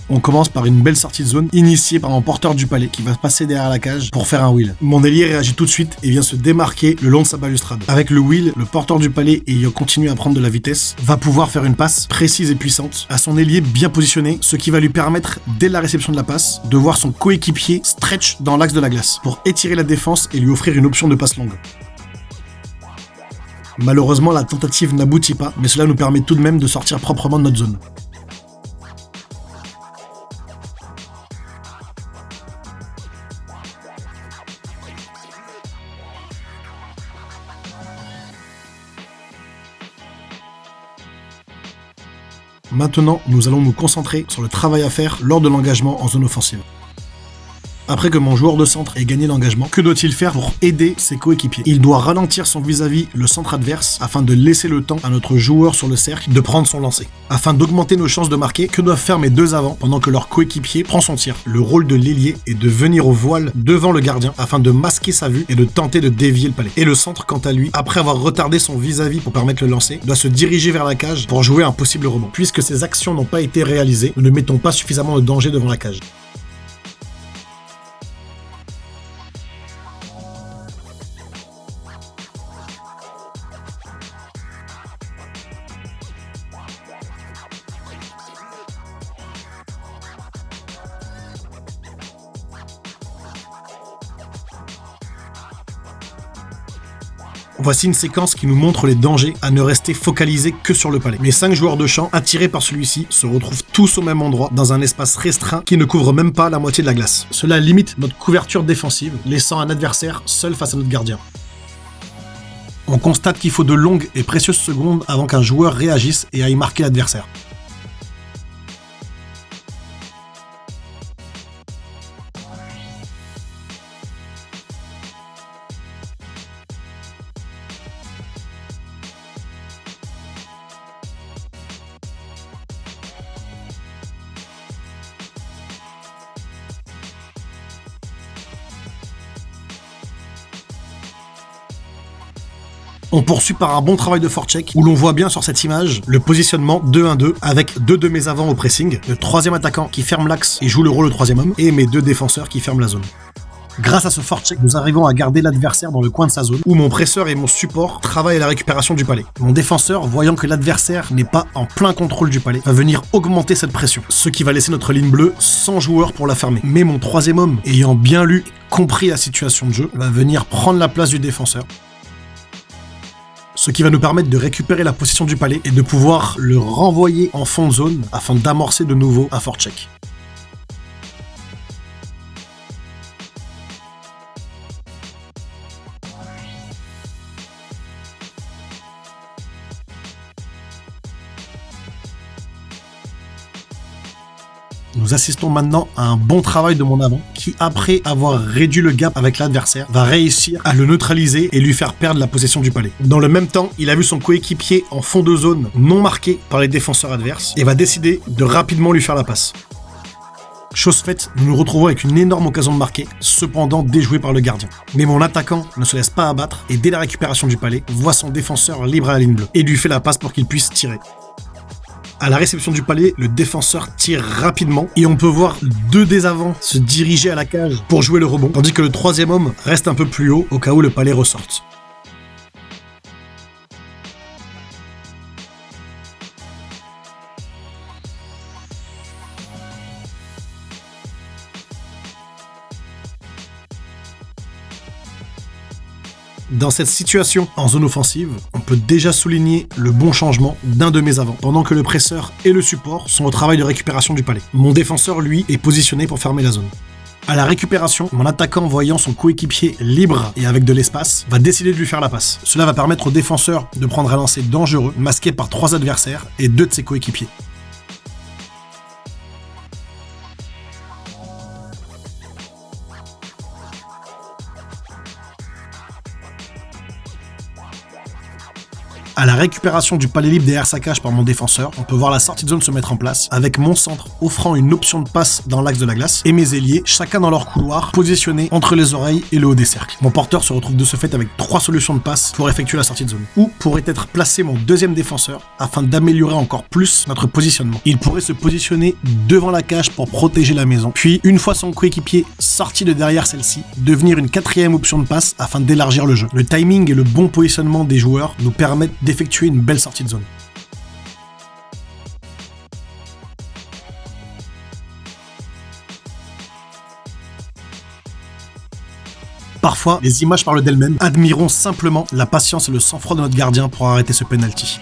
On commence par une belle sortie de zone initiée par mon porteur du palais qui va passer derrière la cage pour faire un wheel. Mon ailier réagit tout de suite et vient se démarquer le long de sa balustrade. Avec le wheel, le porteur du palais, ayant continué à prendre de la vitesse, va pouvoir faire une passe précise et puissante à son ailier bien positionné, ce qui va lui permettre, dès la réception de la passe, de voir son coéquipier stretch dans l'axe de la glace pour étirer la défense et lui offrir une option de passe longue. Malheureusement, la tentative n'aboutit pas, mais cela nous permet tout de même de sortir proprement de notre zone. Maintenant, nous allons nous concentrer sur le travail à faire lors de l'engagement en zone offensive. Après que mon joueur de centre ait gagné l'engagement, que doit-il faire pour aider ses coéquipiers? Il doit ralentir son vis-à-vis le centre adverse afin de laisser le temps à notre joueur sur le cercle de prendre son lancer. Afin d'augmenter nos chances de marquer, que doivent faire mes deux avants pendant que leur coéquipier prend son tir? Le rôle de l'ailier est de venir au voile devant le gardien afin de masquer sa vue et de tenter de dévier le palais. Et le centre, quant à lui, après avoir retardé son vis-à-vis pour permettre le lancer, doit se diriger vers la cage pour jouer un possible rebond. Puisque ces actions n'ont pas été réalisées, nous ne mettons pas suffisamment de danger devant la cage. Voici une séquence qui nous montre les dangers à ne rester focalisé que sur le palais. Mes 5 joueurs de champ, attirés par celui-ci, se retrouvent tous au même endroit, dans un espace restreint qui ne couvre même pas la moitié de la glace. Cela limite notre couverture défensive, laissant un adversaire seul face à notre gardien. On constate qu'il faut de longues et précieuses secondes avant qu'un joueur réagisse et aille marquer l'adversaire. On poursuit par un bon travail de forecheck où l'on voit bien sur cette image le positionnement 2-1-2 avec 2 de mes avants au pressing, le troisième attaquant qui ferme l'axe et joue le rôle de troisième homme et mes 2 défenseurs qui ferment la zone. Grâce à ce forecheck, nous arrivons à garder l'adversaire dans le coin de sa zone où mon presseur et mon support travaillent à la récupération du palais. Mon défenseur, voyant que l'adversaire n'est pas en plein contrôle du palais, va venir augmenter cette pression, ce qui va laisser notre ligne bleue sans joueur pour la fermer. Mais mon troisième homme, ayant bien lu et compris la situation de jeu, va venir prendre la place du défenseur, ce qui va nous permettre de récupérer la possession du palais et de pouvoir le renvoyer en fond de zone afin d'amorcer de nouveau un forecheck. Nous assistons maintenant à un bon travail de mon avant qui, après avoir réduit le gap avec l'adversaire, va réussir à le neutraliser et lui faire perdre la possession du palais. Dans le même temps, il a vu son coéquipier en fond de zone non marqué par les défenseurs adverses et va décider de rapidement lui faire la passe. Chose faite, nous nous retrouvons avec une énorme occasion de marquer, cependant déjouée par le gardien. Mais mon attaquant ne se laisse pas abattre et dès la récupération du palais, voit son défenseur libre à la ligne bleue et lui fait la passe pour qu'il puisse tirer. À la réception du palais, le défenseur tire rapidement et on peut voir 2 des avants se diriger à la cage pour jouer le rebond, tandis que le troisième homme reste un peu plus haut au cas où le palais ressorte. Dans cette situation, en zone offensive, on peut déjà souligner le bon changement d'un de mes avants, pendant que le presseur et le support sont au travail de récupération du palais. Mon défenseur, lui, est positionné pour fermer la zone. À la récupération, mon attaquant, voyant son coéquipier libre et avec de l'espace, va décider de lui faire la passe. Cela va permettre au défenseur de prendre un lancer dangereux, masqué par 3 adversaires et 2 de ses coéquipiers. À la récupération du palais libre derrière sa cage par mon défenseur, on peut voir la sortie de zone se mettre en place, avec mon centre offrant une option de passe dans l'axe de la glace, et mes ailiers, chacun dans leur couloir, positionnés entre les oreilles et le haut des cercles. Mon porteur se retrouve de ce fait avec 3 solutions de passe pour effectuer la sortie de zone. Où pourrait être placé mon deuxième défenseur, afin d'améliorer encore plus notre positionnement. Il pourrait se positionner devant la cage pour protéger la maison, puis, une fois son coéquipier sorti de derrière celle-ci, devenir une 4e option de passe afin d'élargir le jeu. Le timing et le bon positionnement des joueurs nous permettent d'effectuer une belle sortie de zone. Parfois, les images parlent d'elles-mêmes. Admirons simplement la patience et le sang-froid de notre gardien pour arrêter ce penalty.